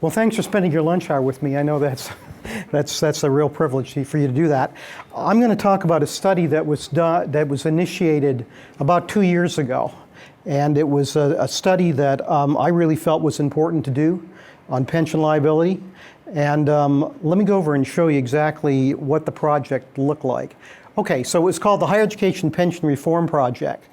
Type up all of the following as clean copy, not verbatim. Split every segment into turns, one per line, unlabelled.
Well, thanks for spending your lunch hour with me. I know that's a real privilege for you to do that. I'm going to talk about a study that was initiated about 2 years ago, and it was a study that I really felt was important to do on pension liability. And let me go over and show you exactly what the project looked like. Okay, so it was called the Higher Education Pension Reform Project.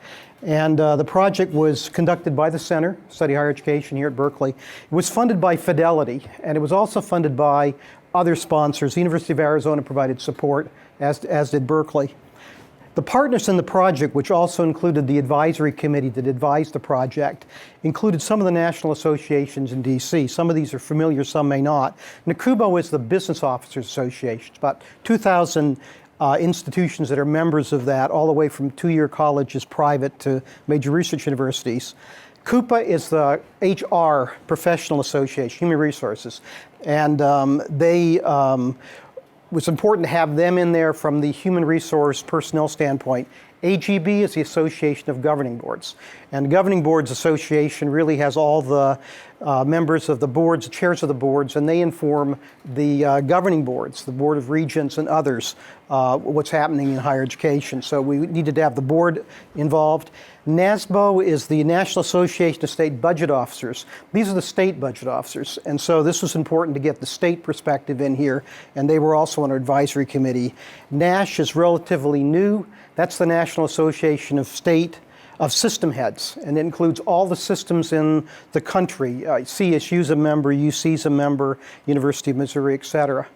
And the project was conducted by the Center, Study Higher Education here at Berkeley. It was funded by Fidelity, and it was also funded by other sponsors. The University of Arizona provided support, as did Berkeley. The partners in the project, which also included the advisory committee that advised the project, included some of the national associations in DC. Some of these are familiar, some may not. NACUBO is the Business Officers Association. It's about 2,000 institutions that are members of that, all the way from two-year colleges, private, to major research universities. CUPA is the HR Professional Association, Human Resources, and was important to have them in there from the human resource personnel standpoint. AGB is the Association of Governing Boards. And the Governing Boards Association really has all the members of the boards, the chairs of the boards, and they inform the governing boards, the Board of Regents and others, what's happening in higher education. So we needed to have the board involved. NASBO is the National Association of State Budget Officers. These are the state budget officers. And so this was important to get the state perspective in here, and they were also on our advisory committee. NASH is relatively new. That's the National Association of System Heads, and it includes all the systems in the country. CSU's a member, UC's a member, University of Missouri, et cetera.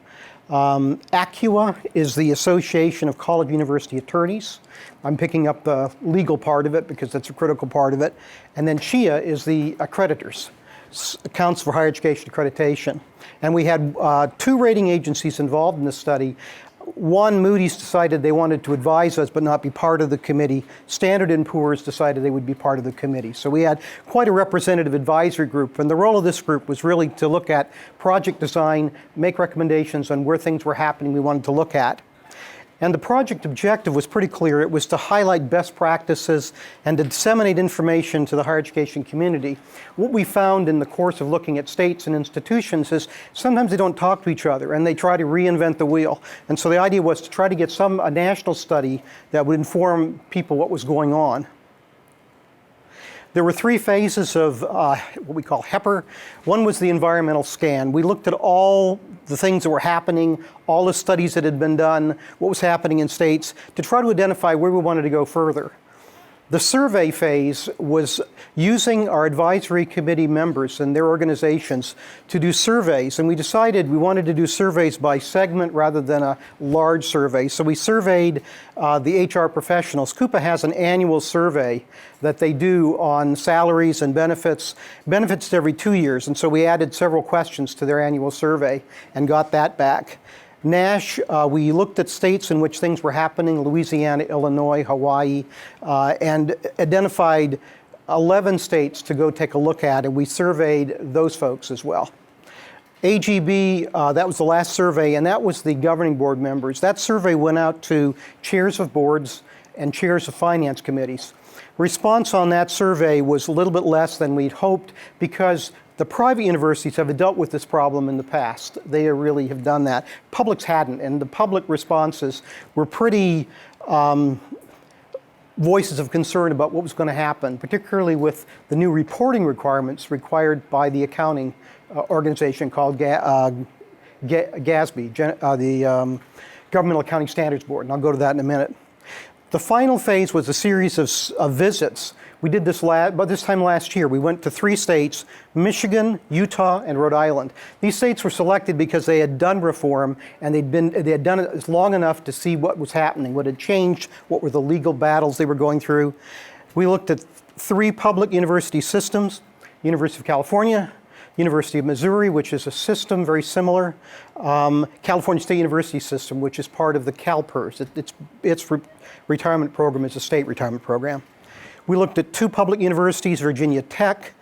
ACUA is the Association of College University Attorneys. I'm picking up the legal part of it because that's a critical part of it. And then CHIA is the accreditors, Council for Higher Education Accreditation. And we had 2 rating agencies involved in this study. One, Moody's decided they wanted to advise us but not be part of the committee. Standard & Poor's decided they would be part of the committee. So we had quite a representative advisory group, and the role of this group was really to look at project design, make recommendations on where things were happening we wanted to look at. And the project objective was pretty clear. It was to highlight best practices and to disseminate information to the higher education community. What we found in the course of looking at states and institutions is sometimes they don't talk to each other and they try to reinvent the wheel. And so the idea was to try to get a national study that would inform people what was going on. There were 3 phases of what we call HEPR. One was the environmental scan. We looked at all the things that were happening, all the studies that had been done, what was happening in states, to try to identify where we wanted to go further. The survey phase was using our advisory committee members and their organizations to do surveys, and we decided we wanted to do surveys by segment rather than a large survey. So we surveyed the HR professionals. CUPA has an annual survey that they do on salaries and benefits every 2 years, and so we added several questions to their annual survey and got that back. NASH, we looked at states in which things were happening, Louisiana, Illinois, Hawaii, and identified 11 states to go take a look at, and we surveyed those folks as well. AGB, that was the last survey, and that was the governing board members. That survey went out to chairs of boards and chairs of finance committees. Response on that survey was a little bit less than we'd hoped because the private universities have dealt with this problem in the past. They really have done that. Publics hadn't, and the public responses were pretty voices of concern about what was going to happen, particularly with the new reporting requirements required by the accounting organization called GASB, the Governmental Accounting Standards Board, and I'll go to that in a minute. The final phase was a series of visits. We did this this time last year. We went to 3 states, Michigan, Utah, and Rhode Island. These states were selected because they had done reform and they had done it long enough to see what was happening, what had changed, what were the legal battles they were going through. We looked at 3 public university systems, University of California, University of Missouri, which is a system very similar, California State University system, which is part of the CalPERS. Its retirement program is a state retirement program. We looked at 2 public universities, Virginia Tech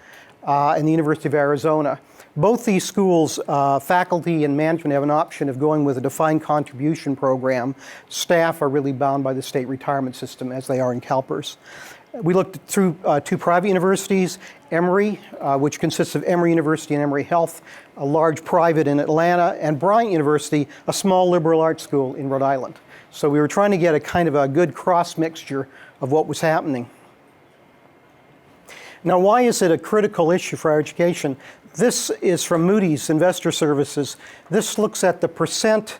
and the University of Arizona. Both these schools, faculty and management have an option of going with a defined contribution program. Staff are really bound by the state retirement system as they are in CalPERS. We looked through 2 private universities, Emory, which consists of Emory University and Emory Health, a large private in Atlanta, and Bryant University, a small liberal arts school in Rhode Island. So we were trying to get a kind of a good cross mixture of what was happening. Now, why is it a critical issue for our education? This is from Moody's Investor Services. This looks at the percent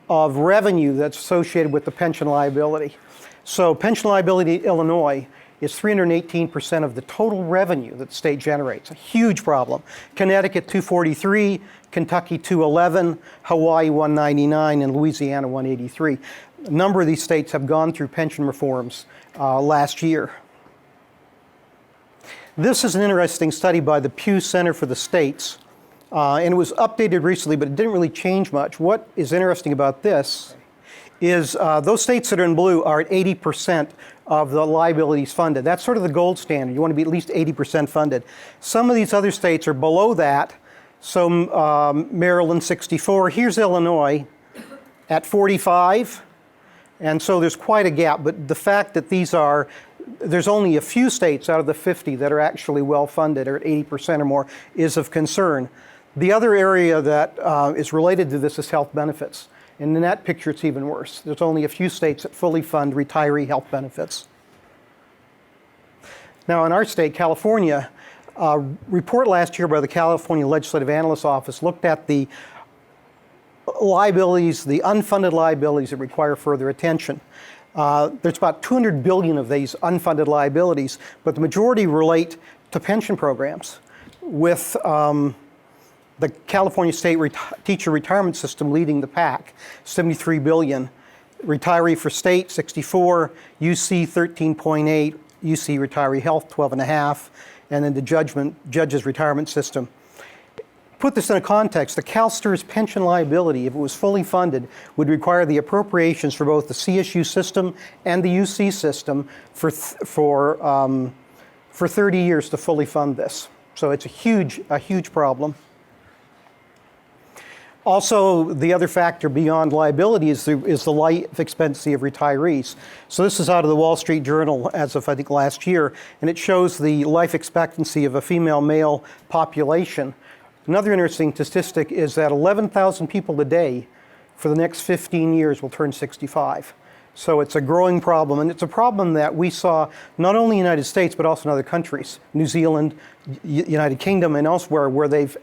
of revenue that's associated with the pension liability. So pension liability in Illinois is 318% of the total revenue that the state generates, a huge problem. Connecticut 243, Kentucky 211, Hawaii 199, and Louisiana 183. A number of these states have gone through pension reforms last year. This is an interesting study by the Pew Center for the States, and it was updated recently, but it didn't really change much. What is interesting about this is those states that are in blue are at 80% of the liabilities funded. That's sort of the gold standard. You want to be at least 80% funded. Some of these other states are below that. So Maryland 64. Here's Illinois at 45. And so there's quite a gap. But the fact that there's only a few states out of the 50 that are actually well funded or at 80% or more is of concern. The other area that is related to this is health benefits. And in that picture, it's even worse. There's only a few states that fully fund retiree health benefits. Now, in our state, California, a report last year by the California Legislative Analyst's Office looked at the liabilities, the unfunded liabilities that require further attention. There's about 200 billion of these unfunded liabilities, but the majority relate to pension programs, with the California State Teacher Retirement System leading the pack, 73 billion. Retiree for state, 64, UC 13.8, UC Retiree Health, 12.5, and then the Judges Retirement System. Put this in a context, the CalSTRS pension liability, if it was fully funded, would require the appropriations for both the CSU system and the UC system for 30 years to fully fund this. So it's a huge problem. Also, the other factor beyond liability is the life expectancy of retirees. So this is out of the Wall Street Journal as of, I think, last year, and it shows the life expectancy of a female-male population. Another interesting statistic is that 11,000 people a day for the next 15 years will turn 65. So it's a growing problem, and it's a problem that we saw not only in the United States, but also in other countries, New Zealand, United Kingdom, and elsewhere, where they've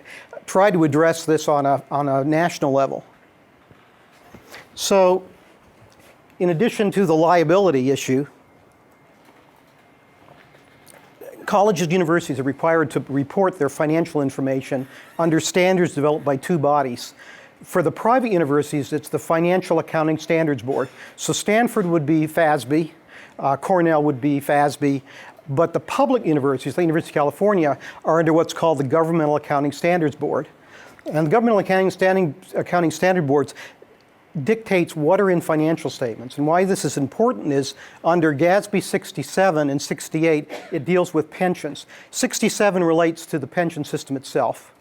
tried to address this on a national level. So in addition to the liability issue, colleges and universities are required to report their financial information under standards developed by 2 bodies. For the private universities, it's the Financial Accounting Standards Board. So Stanford would be FASB, Cornell would be FASB, but the public universities, the University of California, are under what's called the Governmental Accounting Standards Board. And the Governmental Accounting Standard Boards dictates what are in financial statements. And why this is important is under GASB 67 and 68, it deals with pensions. 67 relates to the pension system itself,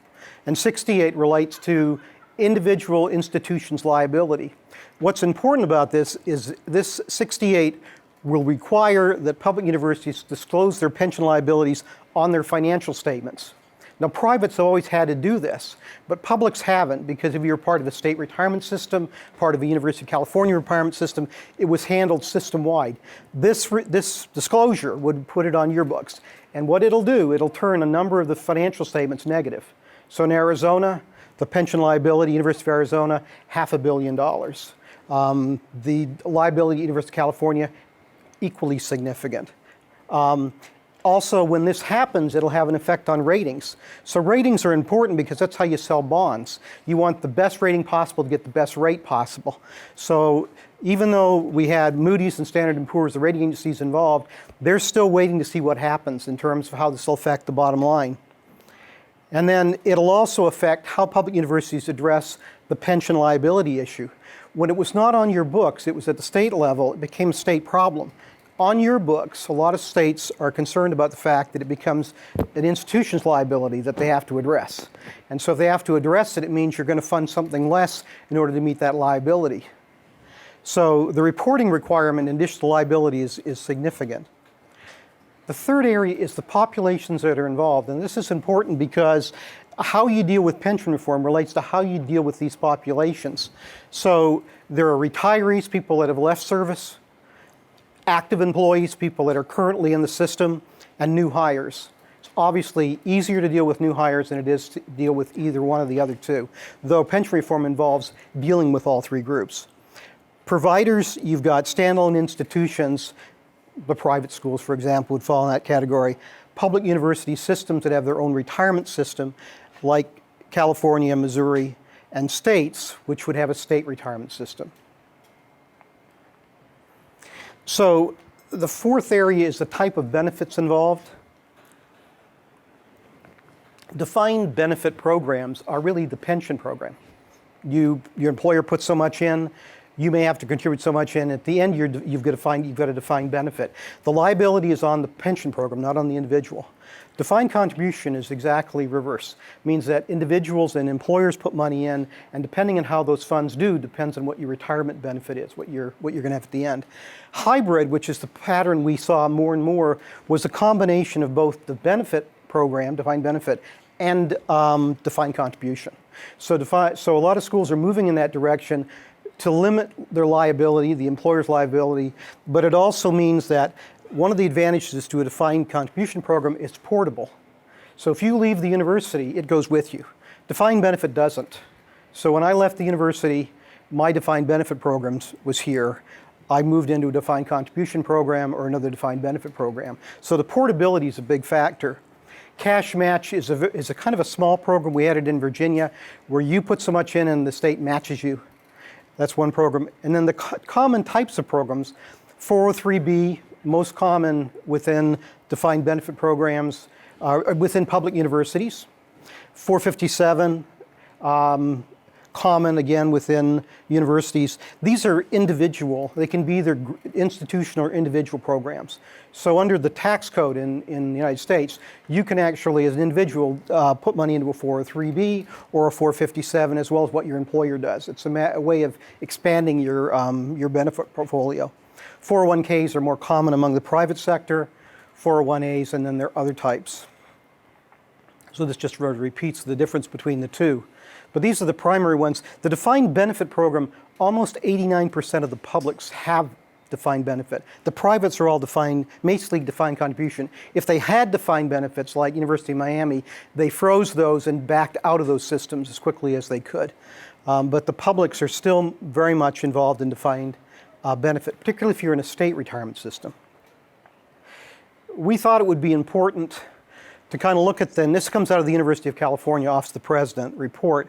and 68 relates to individual institutions' liability. What's important about this is this 68 will require that public universities disclose their pension liabilities on their financial statements. Now, privates have always had to do this, but publics haven't, because if you're part of the state retirement system, part of the University of California retirement system, it was handled system-wide. This disclosure would put it on your books. And what it'll do, it'll turn a number of the financial statements negative. So in Arizona, the pension liability, University of Arizona, $500 million. The liability, University of California, equally significant. Also, when this happens, it'll have an effect on ratings. So ratings are important because that's how you sell bonds. You want the best rating possible to get the best rate possible. So even though we had Moody's and Standard & Poor's, the rating agencies involved, they're still waiting to see what happens in terms of how this will affect the bottom line. And then it'll also affect how public universities address the pension liability issue. When it was not on your books, it was at the state level, it became a state problem. On your books, a lot of states are concerned about the fact that it becomes an institution's liability that they have to address. And so if they have to address it, it means you're going to fund something less in order to meet that liability. So the reporting requirement in addition to liability is significant. The third area is the populations that are involved. And this is important because how you deal with pension reform relates to how you deal with these populations. So there are retirees, people that have left service, active employees, people that are currently in the system, and new hires. It's obviously easier to deal with new hires than it is to deal with either one of the other two, though pension reform involves dealing with all three groups. Providers, you've got standalone institutions. The private schools, for example, would fall in that category. Public university systems that have their own retirement system, like California, Missouri, and states, which would have a state retirement system. So the fourth area is the type of benefits involved. Defined benefit programs are really the pension program. Your employer puts so much in, you may have to contribute so much in. At the end, you've got a defined benefit. The liability is on the pension program, not on the individual. Defined contribution is exactly reverse. It means that individuals and employers put money in, and depending on how those funds do, depends on what your retirement benefit is, what you're going to have at the end. Hybrid, which is the pattern we saw more and more, was a combination of both the benefit program, defined benefit, and defined contribution. So a lot of schools are moving in that direction to limit their liability, the employer's liability, but it also means that one of the advantages to a defined contribution program is portable. So if you leave the university, it goes with you. Defined benefit doesn't. So when I left the university, my defined benefit programs was here. I moved into a defined contribution program or another defined benefit program. So the portability is a big factor. Cash match is a kind of a small program we added in Virginia where you put so much in and the state matches you. That's one program. And then the common types of programs, 403B, most common within defined benefit programs, within public universities. 457, common again within universities. These are individual. They can be either institutional or individual programs. So under the tax code in the United States, you can actually, as an individual, put money into a 403B or a 457, as well as what your employer does. It's a way of expanding your benefit portfolio. 401ks are more common among the private sector, 401as, and then there are other types. So this just repeats the difference between the two. But these are the primary ones. The defined benefit program, almost 89% of the publics have defined benefit. The privates are all defined, basically defined contribution. If they had defined benefits like University of Miami, they froze those and backed out of those systems as quickly as they could. But the publics are still very much involved in defined benefit, particularly if you're in a state retirement system. We thought it would be important to kind of look at and this comes out of the University of California Office of the President report,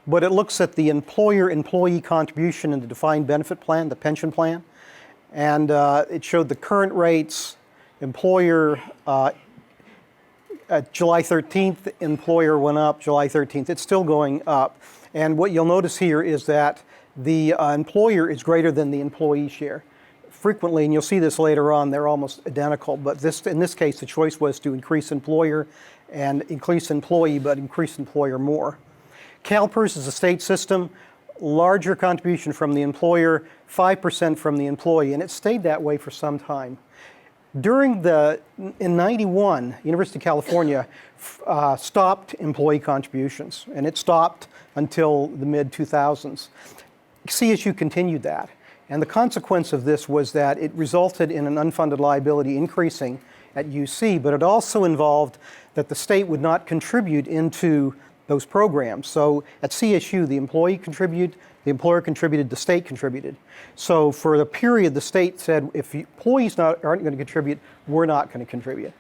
but it looks at the employer-employee contribution in the defined benefit plan, the pension plan, and it showed the current rates, employer, July 13th, employer went up, July 13th, it's still going up. And what you'll notice here is that the employer is greater than the employee share. Frequently, and you'll see this later on, they're almost identical, but in this case, the choice was to increase employer and increase employee, but increase employer more. CalPERS is a state system, larger contribution from the employer, 5% from the employee, and it stayed that way for some time. In 91, University of California stopped employee contributions, and it stopped until the mid-2000s. CSU continued that. And the consequence of this was that it resulted in an unfunded liability increasing at UC, but it also involved that the state would not contribute into those programs. So at CSU, the employee contributed, the employer contributed, the state contributed. So for the period, the state said, if employees aren't going to contribute, we're not going to contribute.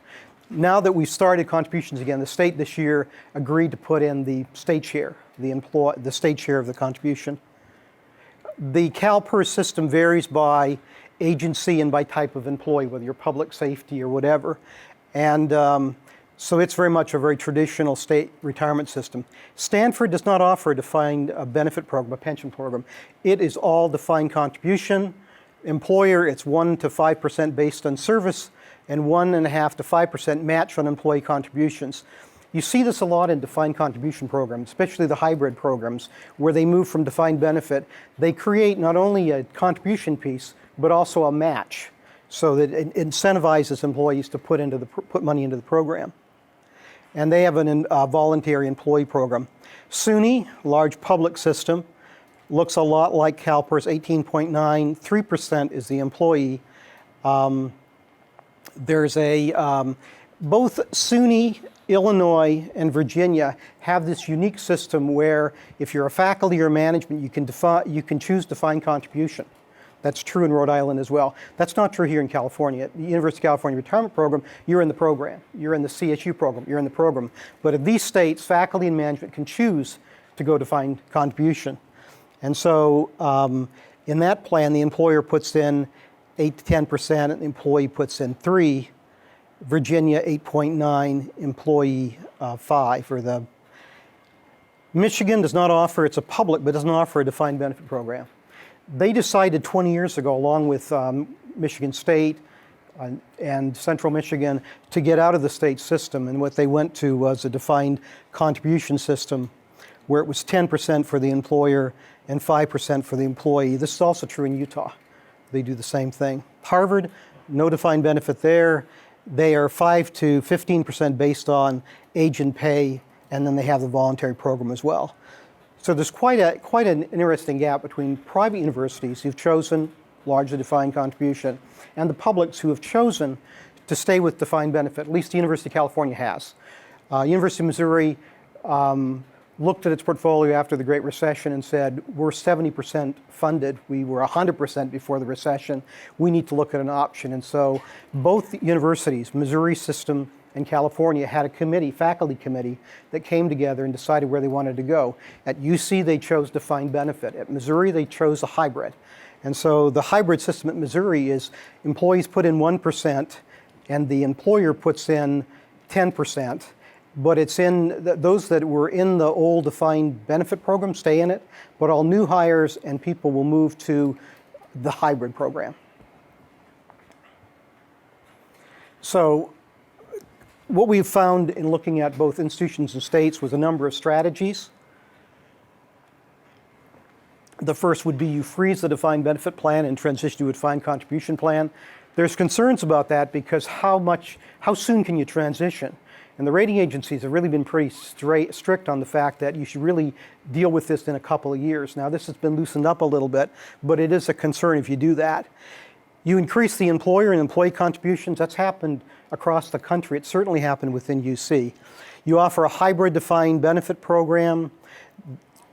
Now that we've started contributions again, the state this year agreed to put in the state share, the state share of the contribution. The CalPERS system varies by agency and by type of employee, whether you're public safety or whatever. And so it's very much a very traditional state retirement system. Stanford does not offer a defined benefit program, a pension program. It is all defined contribution. Employer, it's 1 to 5% based on service and 1.5 to 5% match on employee contributions. You see this a lot in defined contribution programs, especially the hybrid programs, where they move from defined benefit. They create not only a contribution piece, but also a match. so that it incentivizes employees to put money into the program. And they have a voluntary employee program. SUNY, large public system, looks a lot like CalPERS, 18.9, 3% is the employee. Both SUNY, Illinois, and Virginia have this unique system where if you're a faculty or management, you can choose defined contribution. That's true in Rhode Island as well. That's not true here in California. At the University of California Retirement Program, you're in the program. You're in the CSU program. You're in the program. But in these states, faculty and management can choose to go defined contribution. And so in that plan, the employer puts in 8 to 10%, and the employee puts in 3. Virginia 8.9, employee 5. Or the Michigan does not offer, it's a public, but doesn't offer a defined benefit program. They decided 20 years ago, along with Michigan State and Central Michigan, to get out of the state system. And what they went to was a defined contribution system where it was 10% for the employer and 5% for the employee. This is also true in Utah. They do the same thing. Harvard, no defined benefit there. They are 5 to 15% based on age and pay, and then they have the voluntary program as well. So there's quite an interesting gap between private universities who've chosen largely defined contribution and the publics who have chosen to stay with defined benefit. At least the University of California has. University of Missouri looked at its portfolio after the Great Recession and said, we're 70% funded. We were 100% before the recession. We need to look at an option. And so both universities, Missouri system and California, had a committee, faculty committee, that came together and decided where they wanted to go. At UC, they chose defined benefit. At Missouri, they chose a hybrid. And so the hybrid system at Missouri is employees put in 1% and the employer puts in 10%. But it's in those that were in the old defined benefit program stay in it, but all new hires and people will move to the hybrid program. So what we've found in looking at both institutions and states was a number of strategies. The first would be you freeze the defined benefit plan and transition to a defined contribution plan. There's concerns about that because how soon can you transition? And the rating agencies have really been pretty strict on the fact that you should really deal with this in a couple of years. Now, this has been loosened up a little bit, but it is a concern if you do that. You increase the employer and employee contributions. That's happened across the country. It certainly happened within UC. You offer a hybrid defined benefit program.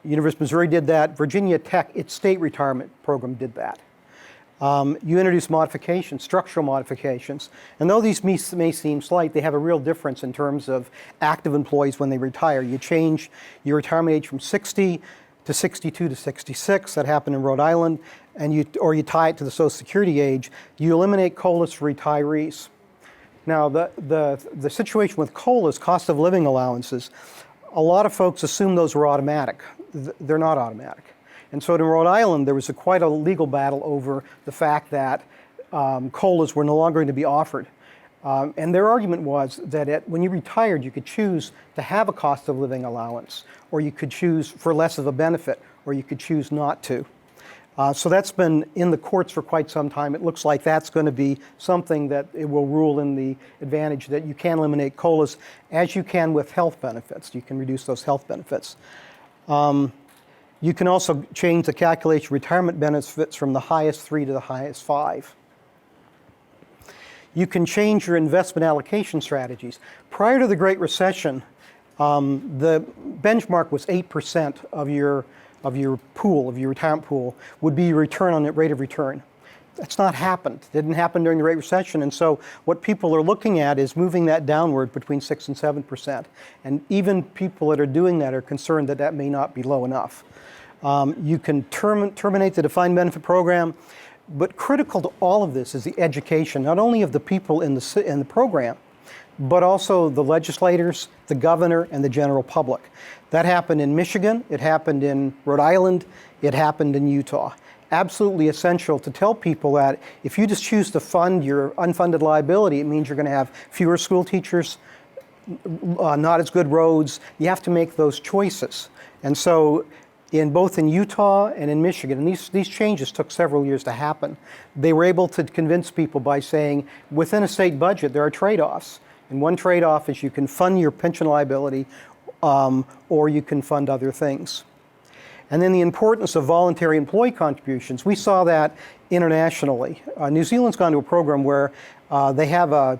University of Missouri did that. Virginia Tech, its state retirement program, did that. You introduce modifications, structural modifications. And though these may seem slight, they have a real difference in terms of active employees when they retire. You change your retirement age from 60 to 62 to 66. That happened in Rhode Island. And you tie it to the Social Security age. You eliminate COLAs for retirees. Now, the situation with COLAs, cost of living allowances, a lot of folks assume those were automatic. They're not automatic. And so in Rhode Island, there was quite a legal battle over the fact that COLAs were no longer going to be offered. And their argument was that when you retired, you could choose to have a cost of living allowance, or you could choose for less of a benefit, or you could choose not to. So that's been in the courts for quite some time. It looks like that's going to be something that it will rule in the advantage that you can eliminate COLAs as you can with health benefits. You can reduce those health benefits. You can also change the calculation of retirement benefits from the highest 3 to the highest 5. You can change your investment allocation strategies. Prior to the Great Recession, the benchmark was 8% of your retirement pool would be your return on the rate of return. That's not happened. It didn't happen during the Great Recession. And so what people are looking at is moving that downward between 6 and 7%. And even people that are doing that are concerned that that may not be low enough. You can terminate the defined benefit program, but critical to all of this is the education, not only of the people in the program, but also the legislators, the governor, and the general public. That happened in Michigan, it happened in Rhode Island, it happened in Utah. Absolutely essential to tell people that if you just choose to fund your unfunded liability, it means you're going to have fewer school teachers, not as good roads. You have to make those choices. And so both in Utah and in Michigan, and these changes took several years to happen. They were able to convince people by saying, within a state budget, there are trade-offs. And one trade-off is you can fund your pension liability or you can fund other things. And then the importance of voluntary employee contributions. We saw that internationally. New Zealand's gone to a program where they have a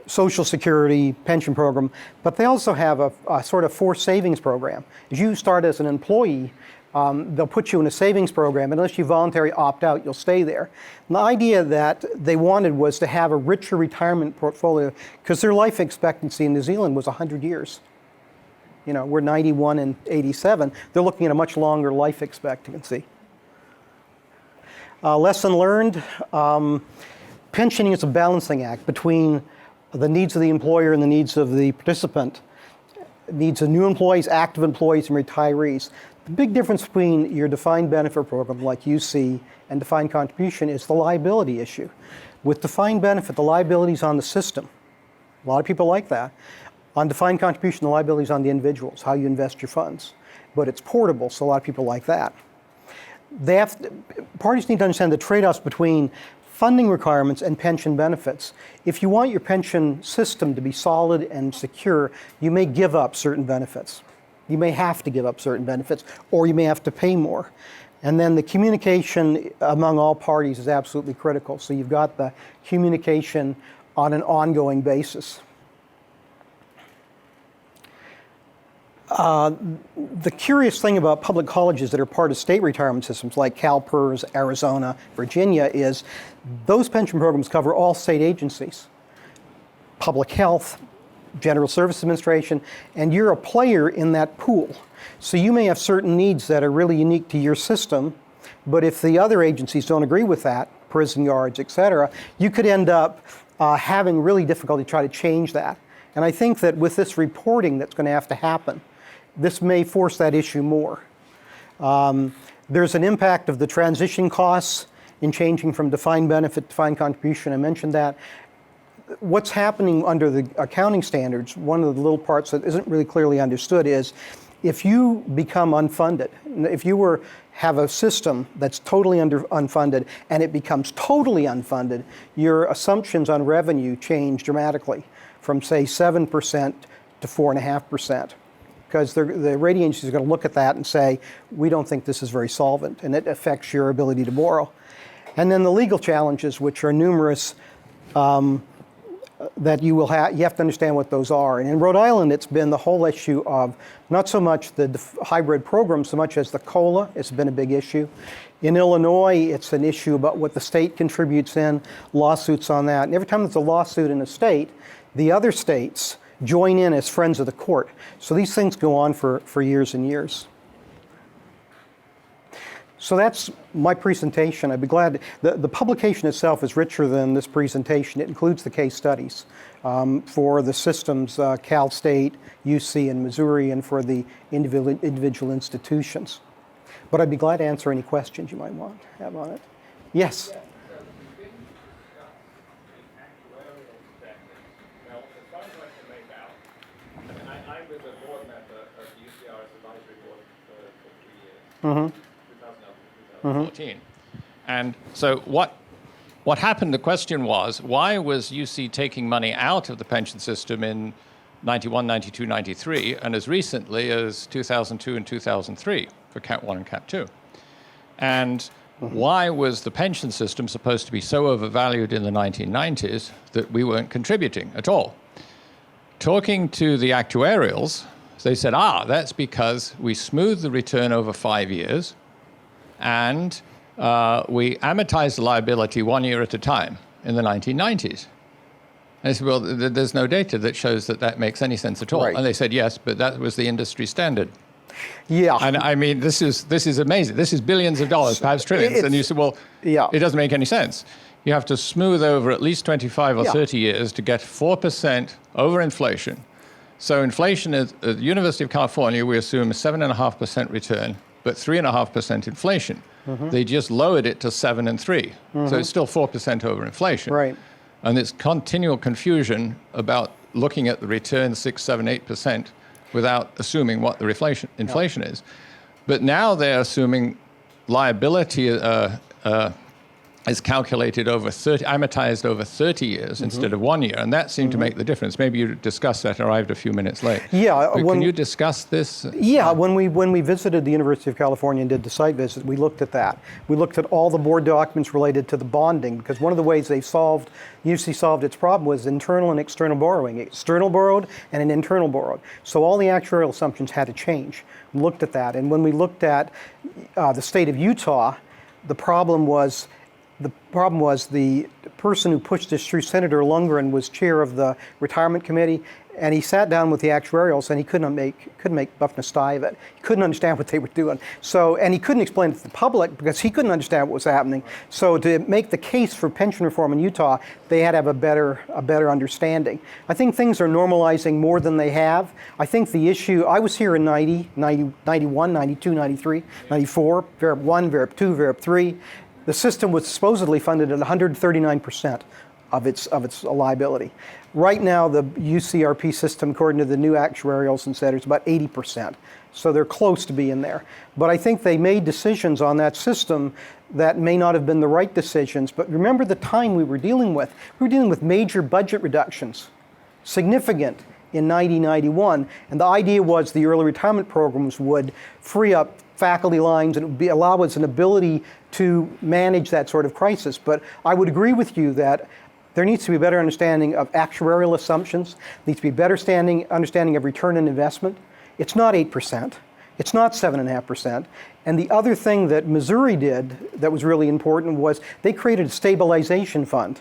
Social Security pension program, but they also have a sort of forced savings program. As you start as an employee, they'll put you in a savings program, and unless you voluntarily opt out, you'll stay there. And the idea that they wanted was to have a richer retirement portfolio, because their life expectancy in New Zealand was 100 years. You know, we're 91 and 87. They're looking at a much longer life expectancy. Lesson learned, pensioning is a balancing act between the needs of the employer and the needs of the participant, needs of new employees, active employees, and retirees. The big difference between your defined benefit program like UC and defined contribution is the liability issue. With defined benefit, the liability is on the system. A lot of people like that. On defined contribution, the liability is on the individuals, how you invest your funds. But it's portable, so a lot of people like that. Parties need to understand the trade-offs between funding requirements and pension benefits. If you want your pension system to be solid and secure, you may give up certain benefits. You may have to give up certain benefits, or you may have to pay more. And then the communication among all parties is absolutely critical. So you've got the communication on an ongoing basis. The curious thing about public colleges that are part of state retirement systems like CalPERS, Arizona, Virginia is those pension programs cover all state agencies, public health, General Service Administration, and you're a player in that pool. So you may have certain needs that are really unique to your system, but if the other agencies don't agree with that, prison yards, et cetera, you could end up having really difficulty trying to change that. And I think that with this reporting that's going to have to happen, this may force that issue more. There's an impact of the transition costs in changing from defined benefit to defined contribution. I mentioned that. What's happening under the accounting standards, one of the little parts that isn't really clearly understood is if you become unfunded, if you have a system that's totally unfunded and it becomes totally unfunded, your assumptions on revenue change dramatically from, say, 7% to 4.5%. Because the rating agencies are going to look at that and say, we don't think this is very solvent, and it affects your ability to borrow. And then the legal challenges, which are numerous, that you have to understand what those are. And in Rhode Island, it's been the whole issue of not so much the hybrid program, so much as the COLA. It's been a big issue. In Illinois, it's an issue about what the state contributes in, lawsuits on that. And every time there's a lawsuit in a state, the other states join in as friends of the court. So these things go on for years and years. So that's my presentation. I'd be glad. The publication itself is richer than this presentation. It includes the case studies for the systems, Cal State, UC, and Missouri, and for the individual institutions. But I'd be glad to answer any questions you might want to have on it. Yes?
Mm-hmm. 2014. And so what happened, the question was, why was UC taking money out of the pension system in 91, 92, 93, and as recently as 2002 and 2003 for Cap 1 and Cap 2? And why was the pension system supposed to be so overvalued in the 1990s that we weren't contributing at all? Talking to the actuarials, they said, that's because we smoothed the return over 5 years, and we amortized the liability 1 year at a time in the 1990s. And I said, well, there's no data that shows that makes any sense at all.
Right.
And they said, yes, but that was the industry standard.
Yeah.
And I mean, this is amazing. This is billions of dollars, perhaps trillions. And you said, well,
yeah,
it doesn't make any sense. You have to smooth over at least 25 or 30 years to get 4% over inflation. So inflation at the University of California, we assume a 7.5% return, but 3.5% inflation. Mm-hmm. They just lowered it to 7 and 3. Mm-hmm. So it's still 4% over inflation.
Right.
And it's continual confusion about looking at the return 6, 7, 8% without assuming what the inflation is. But now they're assuming liability is calculated over amortized over 30 years instead of 1 year, and that seemed to make the difference. Maybe you discussed that, or I arrived a few minutes late.
Yeah.
But can you discuss this?
Yeah, when we visited the University of California and did the site visit, we looked at that. We looked at all the board documents related to the bonding, because one of the ways UC solved its problem was internal and external borrowing. External borrowed and an internal borrowed. So all the actuarial assumptions had to change. We looked at that, and when we looked at the state of Utah, the problem was the person who pushed this through, Senator Lundgren, was chair of the retirement committee, and he sat down with the actuarials and he couldn't make buff a sty of it. He couldn't understand what they were doing. So, and he couldn't explain it to the public because he couldn't understand what was happening. So to make the case for pension reform in Utah, they had to have a better understanding. I think things are normalizing more than they have. I think the issue, I was here in 90, 91, 92, 93, 94, VERP 1, VERP 2, VERP 3. The system was supposedly funded at 139% of its liability. Right now, the UCRP system, according to the new actuarials and centers, is about 80%. So they're close to being there. But I think they made decisions on that system that may not have been the right decisions. But remember the time we were dealing with. We were dealing with major budget reductions, significant in 1991. And the idea was the early retirement programs would free up faculty lines and it would allow us an ability to manage that sort of crisis. But I would agree with you that there needs to be a better understanding of actuarial assumptions, needs to be a better understanding of return on investment. It's not 8%, it's not 7.5%. And the other thing that Missouri did that was really important was they created a stabilization fund.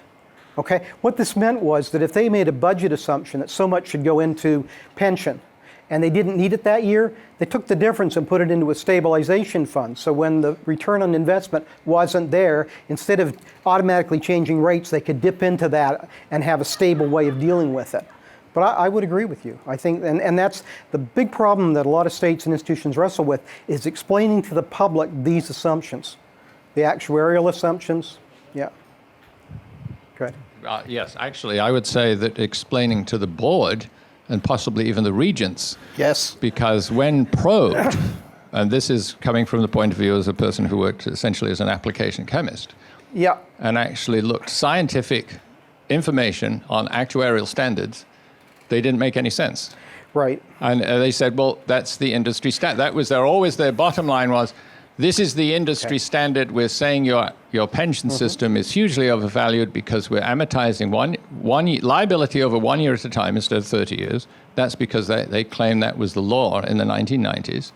Okay, what this meant was that if they made a budget assumption that so much should go into pension, and they didn't need it that year, they took the difference and put it into a stabilization fund. So when the return on investment wasn't there, instead of automatically changing rates, they could dip into that and have a stable way of dealing with it. But I would agree with you. I think, and that's the big problem that a lot of states and institutions wrestle with, is explaining to the public these assumptions, the actuarial assumptions. Yeah. Go ahead.
Yes, actually, I would say that explaining to the board and possibly even the regents.
Yes.
Because when probed, and this is coming from the point of view as a person who worked essentially as an application chemist,
yeah,
and actually looked scientific information on actuarial standards, they didn't make any sense.
Right.
And they said, well, that's the industry standard. That was always their bottom line was, this is the industry standard. We're saying your pension system is hugely overvalued because we're amortizing one liability over 1 year at a time instead of 30 years. That's because they claim that was the law in the 1990s.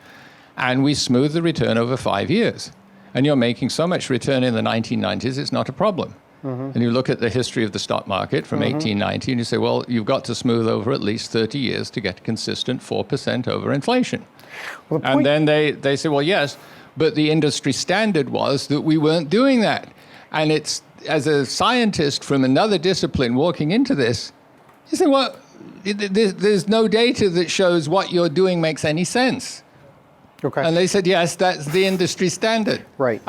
And we smooth the return over 5 years. And you're making so much return in the 1990s, it's not a problem. And you look at the history of the stock market from 1890 and you say, well, you've got to smooth over at least 30 years to get consistent 4% over inflation.
Well,
and then they say, well, yes, but the industry standard was that we weren't doing that. And it's, as a scientist from another discipline walking into this, you say, well, there's no data that shows what you're doing makes any sense.
Okay.
And they said, yes, that's the industry standard.
Right.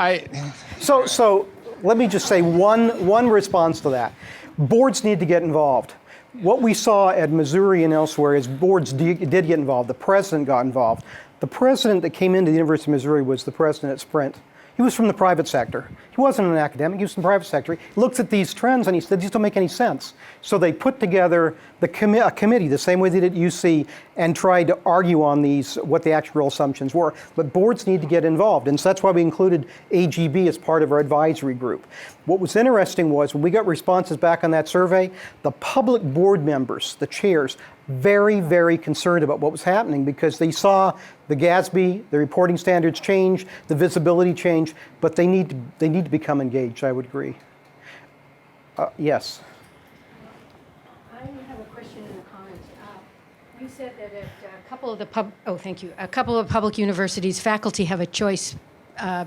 So let me just say one response to that. Boards need to get involved. What we saw at Missouri and elsewhere is boards did get involved. The president got involved. The president that came into the University of Missouri was the president at Sprint. He was from the private sector. He wasn't an academic, he was from the private sector. He looked at these trends and he said, these don't make any sense. So they put together a committee, the same way they did at UC, and tried to argue on what the actuarial assumptions were. But boards need to get involved, and so that's why we included AGB as part of our advisory group. What was interesting was when we got responses back on that survey, the public board members, the chairs, very, very concerned about what was happening because they saw the GASB, the reporting standards change, the visibility change, but they need to become engaged, I would agree. Yes?
I have a question and a comment. You said that at a couple of public universities, faculty have a choice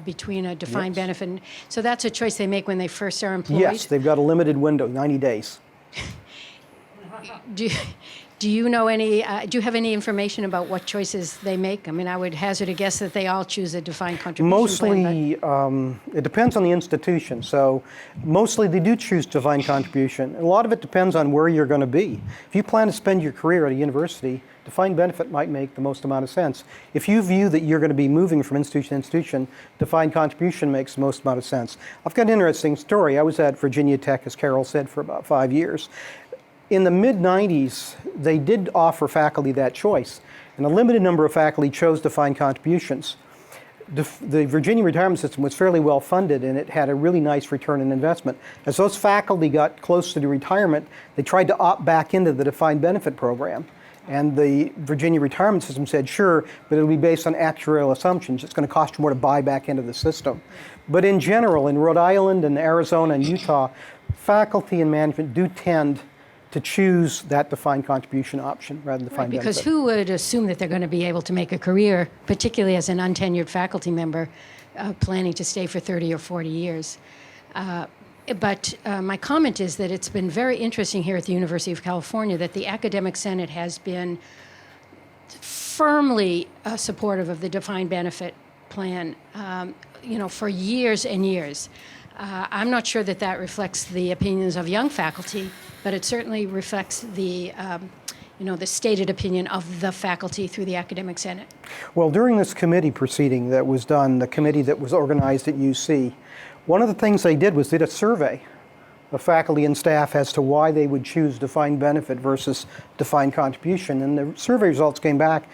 between a defined benefit. So that's a choice they make when they first are employed?
Yes, they've got a limited window, 90 days.
Do you know any? Do you have any information about what choices they make? I mean, I would hazard a guess that they all choose a defined contribution plan.
It depends on the institution. So mostly they do choose defined contribution. A lot of it depends on where you're going to be. If you plan to spend your career at a university, defined benefit might make the most amount of sense. If you view that you're going to be moving from institution to institution, defined contribution makes the most amount of sense. I've got an interesting story. I was at Virginia Tech, as Carol said, for about 5 years. In the mid-90s, they did offer faculty that choice, and a limited number of faculty chose defined contributions. The Virginia retirement system was fairly well funded, and it had a really nice return on investment. As those faculty got close to the retirement, they tried to opt back into the defined benefit program. And the Virginia retirement system said, sure, but it'll be based on actuarial assumptions. It's going to cost you more to buy back into the system. But in general, in Rhode Island and Arizona and Utah, faculty and management do tend to choose that defined contribution option rather than defined benefit.
Because who would assume that they're going to be able to make a career, particularly as an untenured faculty member, planning to stay for 30 or 40 years? But my comment is that it's been very interesting here at the University of California that the Academic Senate has been firmly supportive of the defined benefit plan, for years and years. I'm not sure that that reflects the opinions of young faculty, but it certainly reflects the stated opinion of the faculty through the Academic Senate.
Well, during this committee proceeding that was done, the committee that was organized at UC, one of the things they did was did a survey of faculty and staff as to why they would choose defined benefit versus defined contribution. And the survey results came back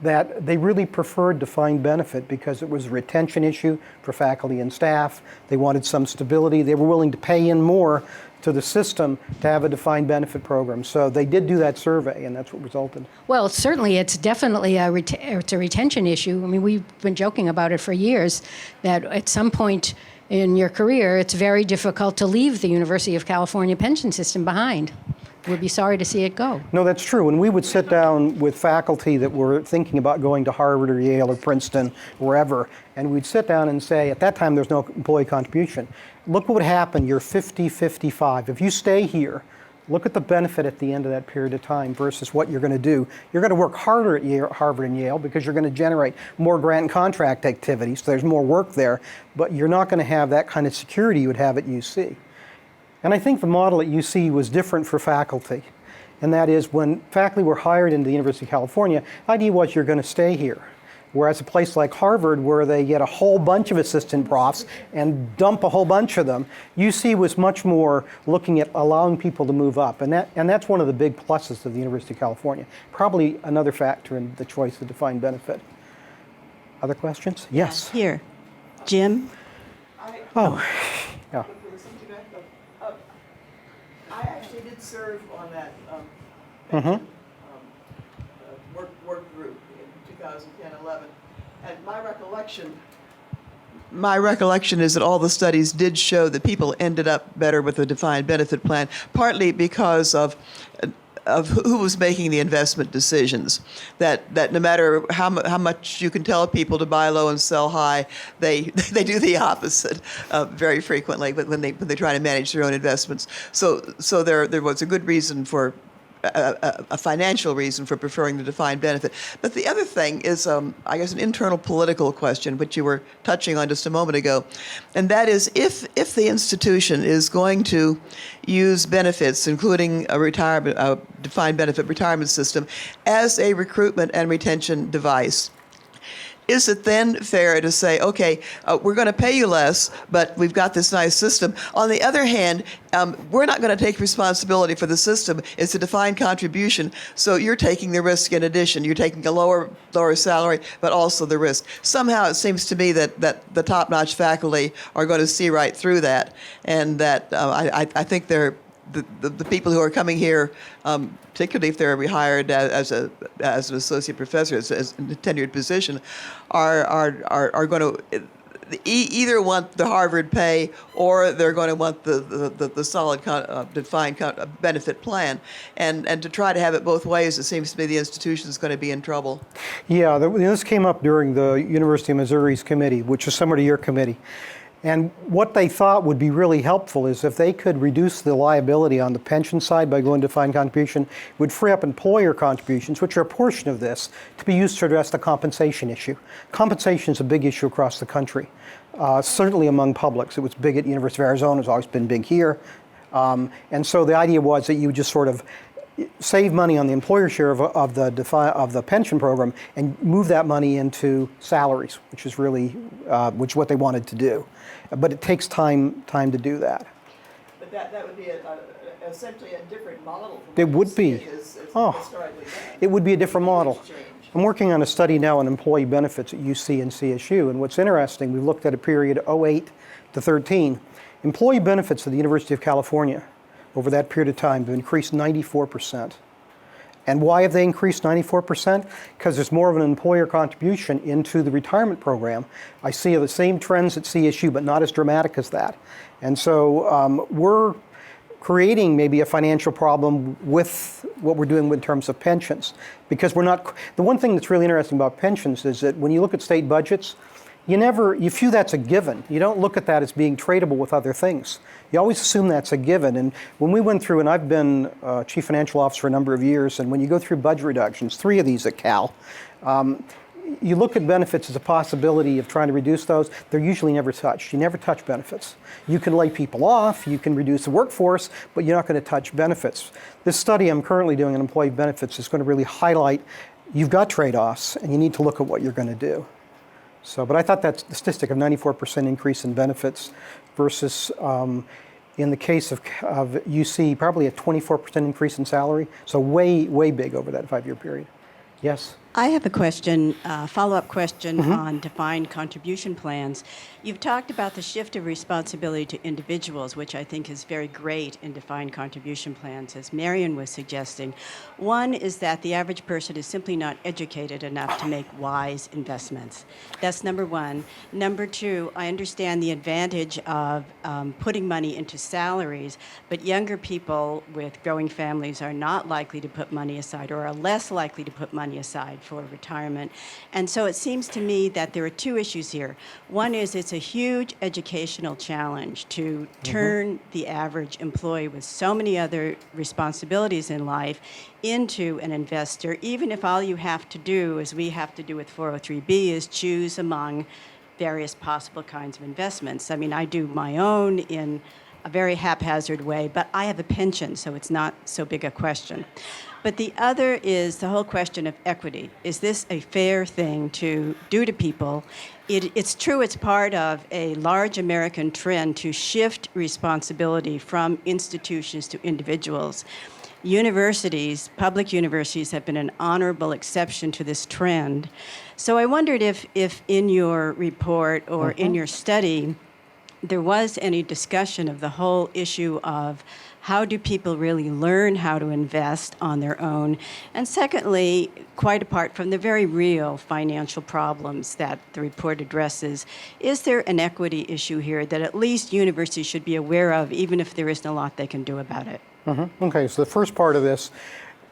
that they really preferred defined benefit because it was a retention issue for faculty and staff. They wanted some stability. They were willing to pay in more to the system to have a defined benefit program. So they did do that survey, and that's what resulted.
Well, certainly, it's definitely it's a retention issue. I mean, we've been joking about it for years, that at some point in your career, it's very difficult to leave the University of California pension system behind. We'd be sorry to see it go.
No, that's true. And we would sit down with faculty that were thinking about going to Harvard or Yale or Princeton, wherever, and we'd sit down and say, at that time there's no employee contribution. Look what would happen, you're 50, 55. If you stay here, look at the benefit at the end of that period of time versus what you're going to do. You're going to work harder at Harvard and Yale because you're going to generate more grant and contract activities, so there's more work there, but you're not going to have that kind of security you would have at UC. And I think the model at UC was different for faculty. And that is when faculty were hired into the University of California, the idea was you're going to stay here. Whereas a place like Harvard, where they get a whole bunch of assistant profs and dump a whole bunch of them, UC was much more looking at allowing people to move up. And that's one of the big pluses of the University of California. Probably another factor in the choice of defined benefit. Other questions? Yes.
Here. Jim?
Oh, yeah.
I actually did serve on that pension, work group in 2010-11, and my recollection is that all the studies did show that people ended up better with a defined benefit plan, partly because of who was making the investment decisions. That no matter how much you can tell people to buy low and sell high, they do the opposite very frequently when they try to manage their own investments. So there was a good reason for a financial reason for preferring the defined benefit. But the other thing is, I guess, an internal political question, which you were touching on just a moment ago, and that is if the institution is going to use benefits, including a defined benefit retirement system, as a recruitment and retention device, is it then fair to say, okay, we're going to pay you less, but we've got this nice system? On the other hand, we're not going to take responsibility for the system. It's a defined contribution, so you're taking the risk in addition. You're taking a lower salary, but also the risk. Somehow it seems to me that the top-notch faculty are going to see right through that, and that I think they're the people who are coming here, particularly if they're rehired as an associate professor, as a tenured position, are going to either want the Harvard pay or they're going to want the solid defined benefit plan. And to try to have it both ways, it seems to me the institution is going to be in trouble.
Yeah, this came up during the University of Missouri's committee, which is similar to your committee. And what they thought would be really helpful is if they could reduce the liability on the pension side by going to defined contribution, it would free up employer contributions, which are a portion of this, to be used to address the compensation issue. Compensation is a big issue across the country, certainly among publics. It was big at University of Arizona, it's always been big here. And so the idea was that you would just sort of save money on the employer share of the pension program and move that money into salaries, which is really which is what they wanted to do. But it takes time to do that.
But that would be essentially a different model.
It would be. It would be a different model. I'm working on a study now on employee benefits at UC and CSU, and what's interesting, we looked at a period 08 to 13. Employee benefits at the University of California over that period of time have increased 94%. And why have they increased 94%? Because there's more of an employer contribution into the retirement program. I see the same trends at CSU, but not as dramatic as that. And so we're creating maybe a financial problem with what we're doing in terms of pensions. Because we're not, the one thing that's really interesting about pensions is that when you look at state budgets, you view that's a given. You don't look at that as being tradable with other things. You always assume that's a given. And when we went through, and I've been chief financial officer for a number of years, and when you go through budget reductions, 3 of these at Cal, you look at benefits as a possibility of trying to reduce those. They're usually never touched. You never touch benefits. You can lay people off, you can reduce the workforce, but you're not going to touch benefits. This study I'm currently doing on employee benefits is going to really highlight you've got trade-offs, and you need to look at what you're going to do. So, but I thought that statistic of 94% increase in benefits versus, in the case of UC, probably a 24% increase in salary. So way big over that 5-year period. Yes?
I have a question, follow-up question on defined contribution plans. You've talked about the shift of responsibility to individuals, which I think is very great in defined contribution plans, as Marion was suggesting. One is that the average person is simply not educated enough to make wise investments. That's number one. Number two, I understand the advantage of putting money into salaries, but younger people with growing families are not likely to put money aside, or are less likely to put money aside for retirement. And so it seems to me that there are 2 issues here. One is it's a huge educational challenge to turn the average employee with so many other responsibilities in life into an investor, even if all you have to do, as we have to do with 403B, is choose among various possible kinds of investments. I mean, I do my own in a very haphazard way, but I have a pension, so it's not so big a question. But the other is the whole question of equity. Is this a fair thing to do to people? It's true it's part of a large American trend to shift responsibility from institutions to individuals. Universities, public universities, have been an honorable exception to this trend. So I wondered if in your report or in your study, there was any discussion of the whole issue of how do people really learn how to invest on their own? And secondly, quite apart from the very real financial problems that the report addresses, is there an equity issue here that at least universities should be aware of, even if there isn't a lot they can do about it?
Okay, so the first part of this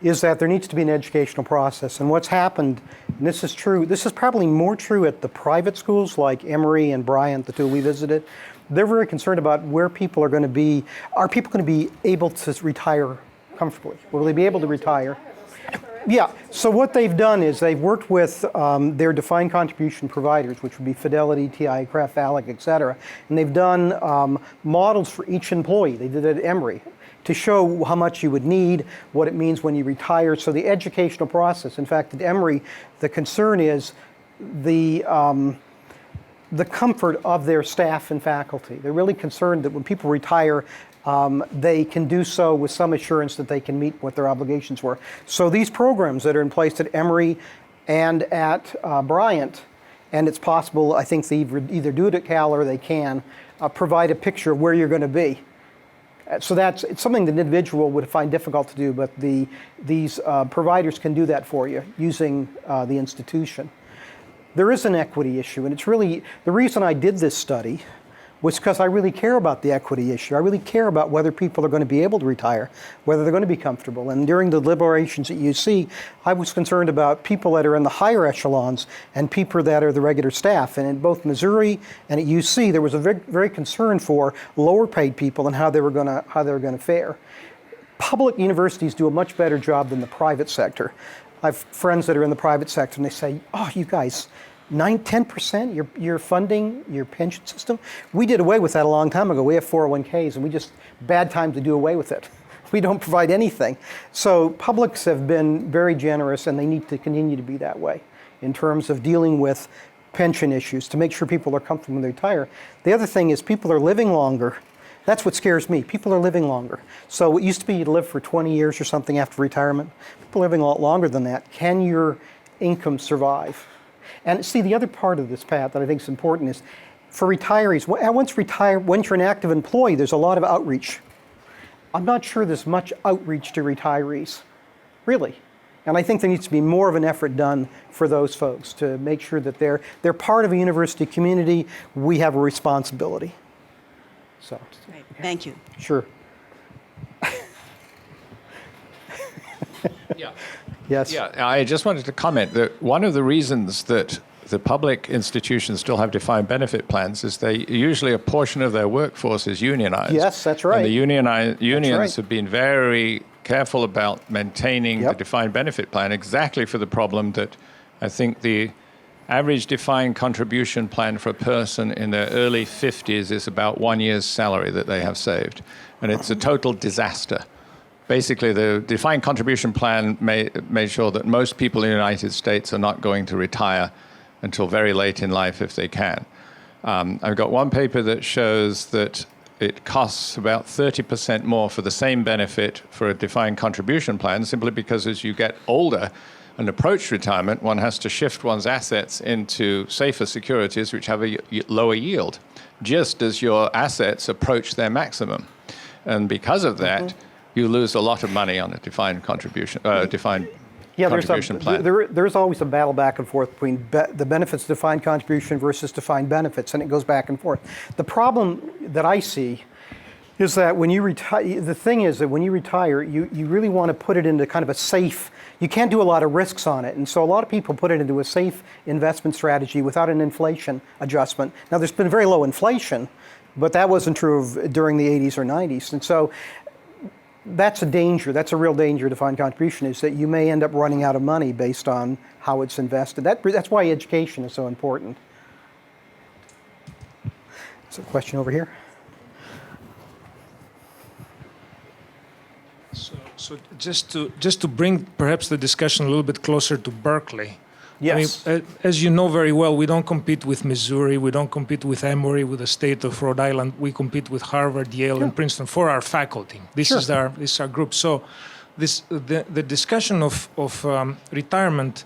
is that there needs to be an educational process. And what's happened, and this is true, this is probably more true at the private schools like Emory and Bryant, the 2 we visited. They're very concerned about where people are going to be. Are people going to be able to retire comfortably? Will they be able to retire? Yeah, so what they've done is they've worked with their defined contribution providers, which would be Fidelity, TI, Kraft, Alec, et cetera, and they've done models for each employee. They did it at Emory to show how much you would need, what it means when you retire. So the educational process, in fact, at Emory, the concern is the comfort of their staff and faculty. They're really concerned that when people retire, they can do so with some assurance that they can meet what their obligations were. So these programs that are in place at Emory and at Bryant, and it's possible, I think they either do it at Cal or they can, provide a picture of where you're going to be. So it's something that an individual would find difficult to do, but these providers can do that for you using the institution. There is an equity issue, and it's really, the reason I did this study was because I really care about the equity issue. I really care about whether people are going to be able to retire, whether they're going to be comfortable. And during the deliberations at UC, I was concerned about people that are in the higher echelons and people that are the regular staff. And in both Missouri and at UC, there was a very, very concern for lower paid people and how they were going to fare. Public universities do a much better job than the private sector. I have friends that are in the private sector and they say, oh, you guys, 10%, you're funding your pension system? We did away with that a long time ago. We have 401ks and we just, bad time to do away with it. We don't provide anything. So publics have been very generous and they need to continue to be that way in terms of dealing with pension issues to make sure people are comfortable when they retire. The other thing is people are living longer. That's what scares me. People are living longer. So it used to be you'd live for 20 years or something after retirement. People are living a lot longer than that. Can your income survive? And see, the other part of this, Pat, that I think is important is for retirees, once you're an active employee, there's a lot of outreach. I'm not sure there's much outreach to retirees, really. And I think there needs to be more of an effort done for those folks to make sure that they're part of a university community. We have a responsibility. So,
Great. Thank you.
Sure.
Yeah.
Yes.
Yeah, I just wanted to comment that one of the reasons that the public institutions still have defined benefit plans is usually a portion of their workforce is unionized.
Yes, that's right.
And the unions
right.
have been very careful about maintaining the defined benefit plan exactly for the problem that I think the average defined contribution plan for a person in their early 50s is about 1 year's salary that they have saved. And it's a total disaster. Basically, the defined contribution plan made sure that most people in the United States are not going to retire until very late in life if they can. I've got one paper that shows that it costs about 30% more for the same benefit for a defined contribution plan, simply because as you get older and approach retirement, one has to shift one's assets into safer securities which have a lower yield, just as your assets approach their maximum. And because of that, you lose a lot of money on a defined contribution plan.
There's always a battle back and forth between the benefits of defined contribution versus defined benefits, and it goes back and forth. The problem that I see is that when you retire, the thing is that when you retire, you really want to put it into kind of a safe, you can't do a lot of risks on it. And so a lot of people put it into a safe investment strategy without an inflation adjustment. Now there's been very low inflation, but that wasn't true during the 80s or 90s. And so that's a danger. That's a real danger to defined contribution, is that you may end up running out of money based on how it's invested. That's why education is so important. There's a question over here.
So just to bring perhaps the discussion a little bit closer to Berkeley.
Yes.
I mean, as you know very well, we don't compete with Missouri, we don't compete with Emory, with the state of Rhode Island. We compete with Harvard, Yale, and Princeton for our faculty. This is our group. So the discussion of retirement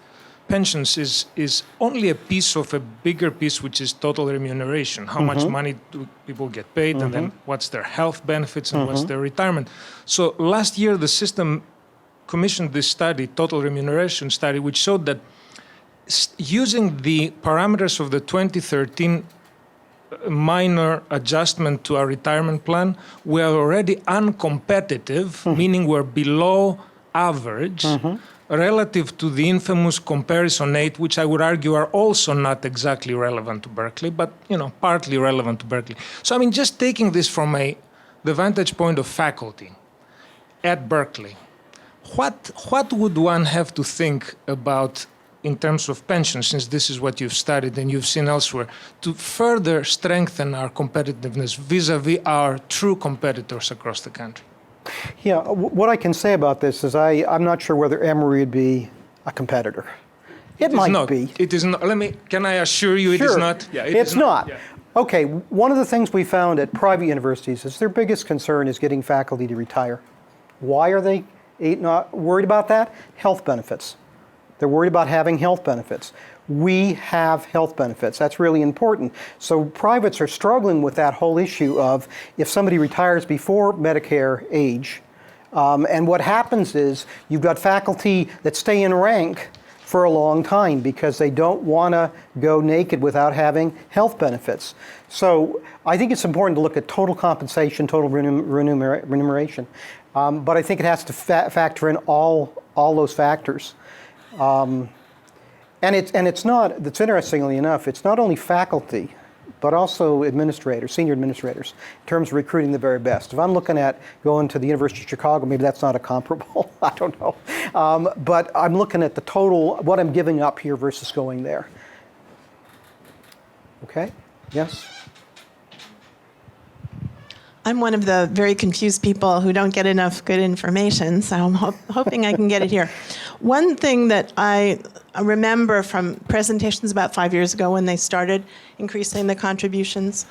pensions is only a piece of a bigger piece, which is total remuneration. How much money do people get paid, and then what's their health benefits, and what's their retirement. So last year, the system commissioned this study, total remuneration study, which showed that using the parameters of the 2013 minor adjustment to our retirement plan, we are already uncompetitive, meaning we're below average, relative to the infamous comparison 8, which I would argue are also not exactly relevant to Berkeley, but partly relevant to Berkeley. So I mean, just taking this from the vantage point of faculty at Berkeley, what would one have to think about in terms of pensions, since this is what you've studied and you've seen elsewhere, to further strengthen our competitiveness vis-a-vis our true competitors across the country?
Yeah, what I can say about this is I'm not sure whether Emory would be a competitor. It might be.
It is not. Can I assure you it is not?
Yeah, it's not. Yeah. Okay, one of the things we found at private universities is their biggest concern is getting faculty to retire. Why are they not worried about that? Health benefits. They're worried about having health benefits. We have health benefits. That's really important. So privates are struggling with that whole issue of if somebody retires before Medicare age, and what happens is you've got faculty that stay in rank for a long time because they don't want to go naked without having health benefits. So I think it's important to look at total compensation, total remuneration. But I think it has to factor in all those factors. And it's not, that's interestingly enough, it's not only faculty, but also administrators, senior administrators, in terms of recruiting the very best. If I'm looking at going to the University of Chicago, maybe that's not a comparable, I don't know. But I'm looking at the total, what I'm giving up here versus going there. Okay, yes?
I'm one of the very confused people who don't get enough good information, so I'm hoping I can get it here. One thing that I remember from presentations about 5 years ago when they started increasing the contributions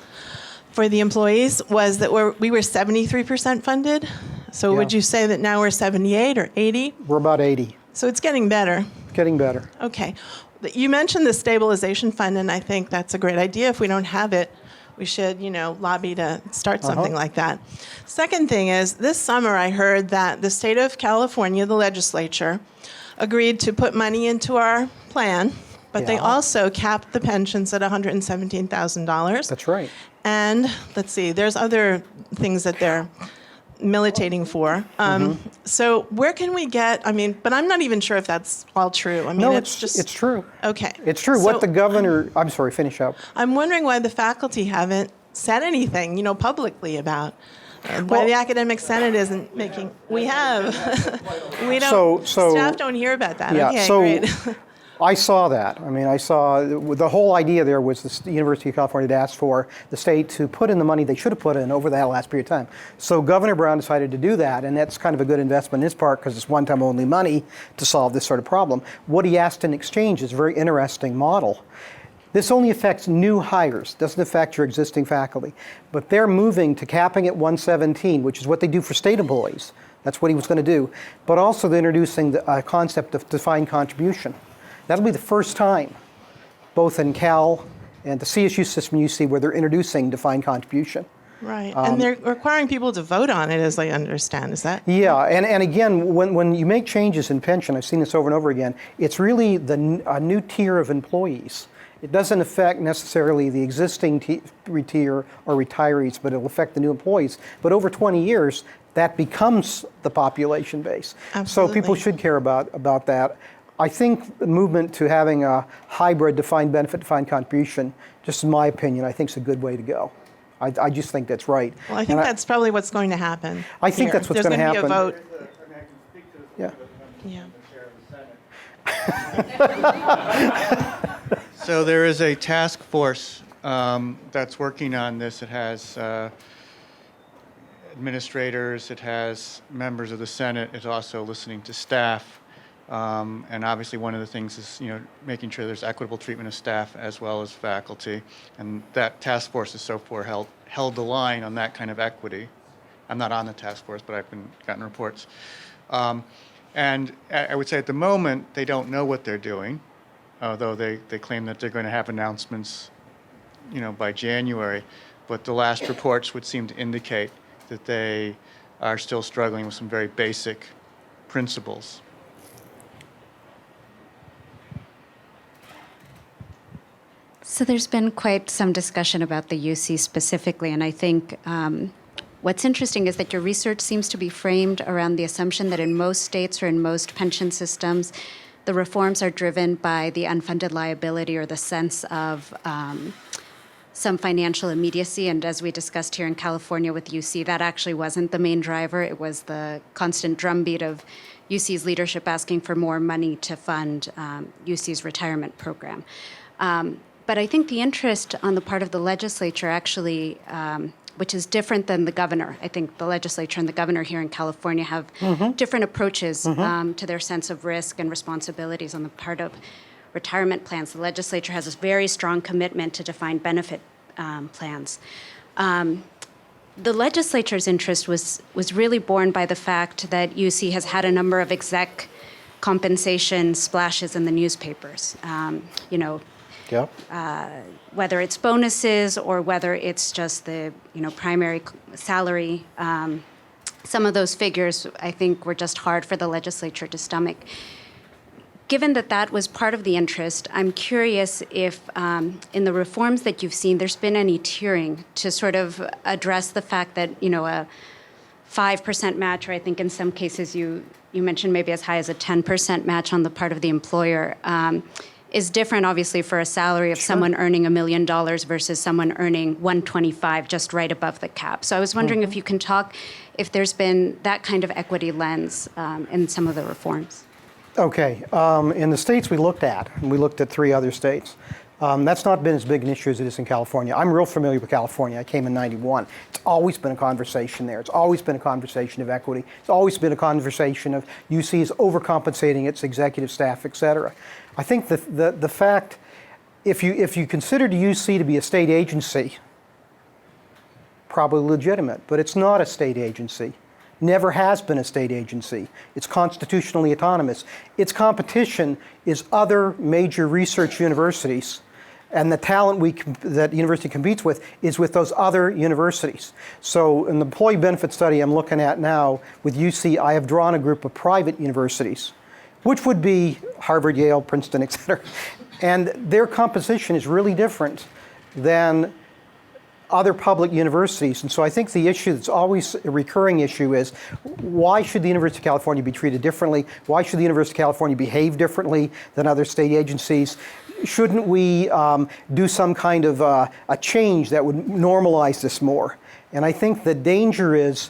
for the employees was that we were 73% funded. So
Yeah.
would you say that now we're 78 or 80?
We're about 80.
So it's getting better.
Getting better.
Okay. You mentioned the stabilization fund, and I think that's a great idea. If we don't have it, we should, lobby to start something like that. Second thing is, this summer I heard that the state of California, the legislature, agreed to put money into our plan, but they
Yeah.
also capped the pensions at $117,000.
That's right.
And let's see, there's other things that they're militating for. So where can we get, but I'm not even sure if that's all true.
No,
it's just...
it's true.
Okay.
It's true.
So
What the governor, I'm sorry, finish up.
I'm wondering why the faculty haven't said anything, publicly about why
Well-
the academic senate isn't making. We have. We don't.
So-
staff don't hear about that.
Yeah,
Okay,
so
great.
I saw that. I saw the whole idea there was the University of California had asked for the state to put in the money they should have put in over that last period of time. So Governor Brown decided to do that, and that's kind of a good investment in his part because it's one-time only money to solve this sort of problem. What he asked in exchange is a very interesting model. This only affects new hires, doesn't affect your existing faculty. But they're moving to capping at 117, which is what they do for state employees. That's what he was going to do. But also they're introducing the concept of defined contribution. That'll be the first time, both in Cal and the CSU system UC, where they're introducing defined contribution.
Right, and they're requiring people to vote on it, as I understand. Is that?
Yeah, and again, when you make changes in pension, I've seen this over and over again, it's really a new tier of employees. It doesn't affect necessarily the existing tier or retirees, but it'll affect the new employees. But over 20 years, that becomes the population base.
Absolutely.
So people should care about that. I think the movement to having a hybrid defined benefit, defined contribution, just in my opinion, I think is a good way to go. I just think that's right.
Well, I think that's probably what's going to happen.
I think
here.
that's what's going to happen.
There's going to be a vote.
Yeah.
Yeah.
So there is a task force that's working on this. It has administrators, it has members of the Senate, it's also listening to staff. And obviously one of the things is, making sure there's equitable treatment of staff as well as faculty. And that task force has so far held the line on that kind of equity. I'm not on the task force, but I've gotten reports. And I would say at the moment, they don't know what they're doing, although they claim that they're going to have announcements, by January. But the last reports would seem to indicate that they are still struggling with some very basic principles.
So there's been quite some discussion about the UC specifically, and I think what's interesting is that your research seems to be framed around the assumption that in most states or in most pension systems, the reforms are driven by the unfunded liability or the sense of some financial immediacy. And as we discussed here in California with UC, that actually wasn't the main driver. It was the constant drumbeat of UC's leadership asking for more money to fund UC's retirement program. But I think the interest on the part of the legislature actually, which is different than the governor. I think the legislature and the governor here in California have different approaches to their sense of risk and responsibilities on the part of retirement plans. The legislature has a very strong commitment to defined benefit plans. The legislature's interest was really born by the fact that UC has had a number of exec compensation splashes in the newspapers.
Yep.
Whether it's bonuses or whether it's just the primary salary, some of those figures I think were just hard for the legislature to stomach. given that that was part of the interest, I'm curious if in the reforms that you've seen, there's been any tiering to sort of address the fact that, a 5% match, or I think in some cases you mentioned maybe as high as a 10% match on the part of the employer, is different, obviously, for a salary of someone earning $1 million versus someone earning 125, just right above the cap. So I was wondering if you can talk if there's been that kind of equity lens in some of the reforms.
Okay. In the states we looked at, and we looked at 3 other states, that's not been as big an issue as it is in California. I'm real familiar with California. I came in '91. It's always been a conversation there. It's always been a conversation of equity. It's always been a conversation of UC is overcompensating its executive staff, et cetera. I think the fact, if you considered UC to be a state agency, probably legitimate, but it's not a state agency. Never has been a state agency. It's constitutionally autonomous. Its competition is other major research universities, and the talent that the university competes with is with those other universities. So in the employee benefit study I'm looking at now with UC, I have drawn a group of private universities, which would be Harvard, Yale, Princeton, et cetera. And their composition is really different than other public universities. And so I think the issue that's always a recurring issue is, why should the University of California be treated differently? Why should the University of California behave differently than other state agencies? Shouldn't we do some kind of a change that would normalize this more? And I think the danger is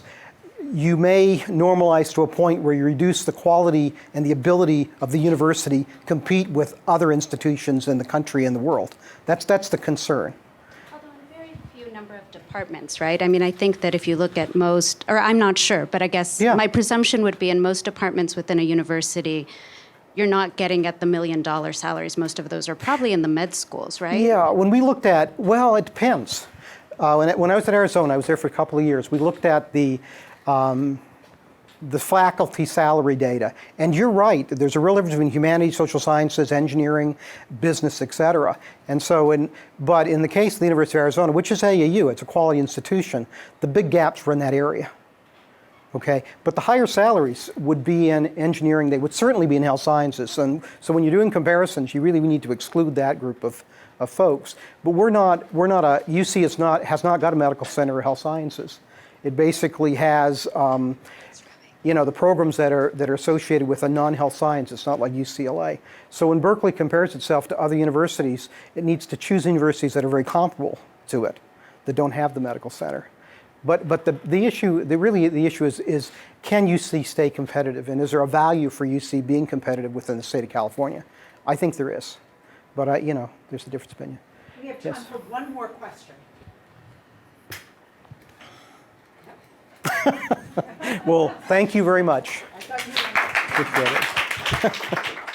you may normalize to a point where you reduce the quality and the ability of the university to compete with other institutions in the country and the world. That's the concern.
Although in very few number of departments, right? I mean, I think that if you look at most, or I'm not sure, but I guess my presumption would be in most departments within a university, you're not getting at the $1 million salaries. Most of those are probably in the med schools, right?
Yeah, when we looked at, well, it depends. When I was at Arizona, I was there for a couple of years, we looked at the faculty salary data. And you're right, there's a real difference between humanities, social sciences, engineering, business, et cetera. And so, but in the case of the University of Arizona, which is AAU, it's a quality institution, the big gaps were in that area. Okay, but the higher salaries would be in engineering, they would certainly be in health sciences. And so when you're doing comparisons, you really need to exclude that group of folks. But UC has not got a medical center or health sciences. It basically has, the programs that are associated with a non-health science. It's not like UCLA. So when Berkeley compares itself to other universities, it needs to choose universities that are very comparable to it, that don't have the medical center. But the issue is can UC stay competitive, and is there a value for UC being competitive within the state of California? I think there is, but there's a difference of opinion.
We have time for one more question.
Well, thank you very much.
I thought you were-
Appreciate it.